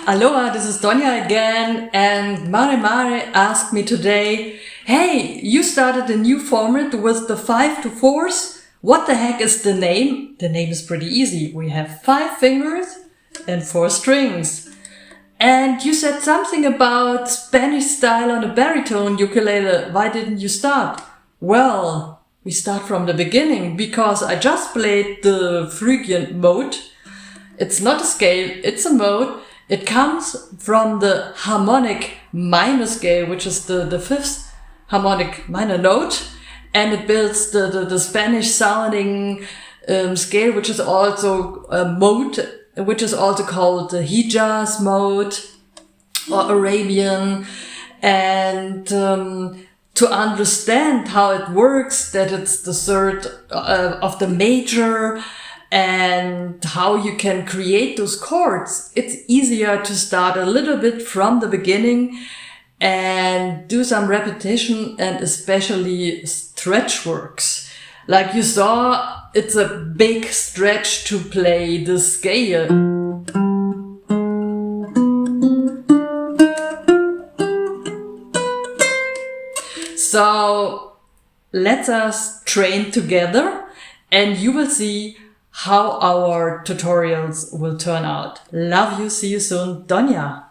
Aloha, this is Doña again, and Mare asked me today, hey, you started a new format with the 5-4s. What the heck is the name? The name is pretty easy. We have 5 fingers and 4 strings. And you said something about Spanish style on a baritone ukulele. Why didn't you start? Well, we start from the beginning because I just played the Phrygian mode. It's not a scale, it's a mode. It comes from the harmonic minor scale, which is the 5th harmonic minor note. And it builds the Spanish sounding scale, which is also a mode, which is also called the Hijaz mode or Arabian. And to understand how it works, that it's the third of the major, and how you can create those chords, it's easier to start a little bit from the beginning and do some repetition and especially stretch works. Like you saw, it's a big stretch to play the scale. So let us train together and you will see how our tutorials will turn out. Love you, see you soon, Doña.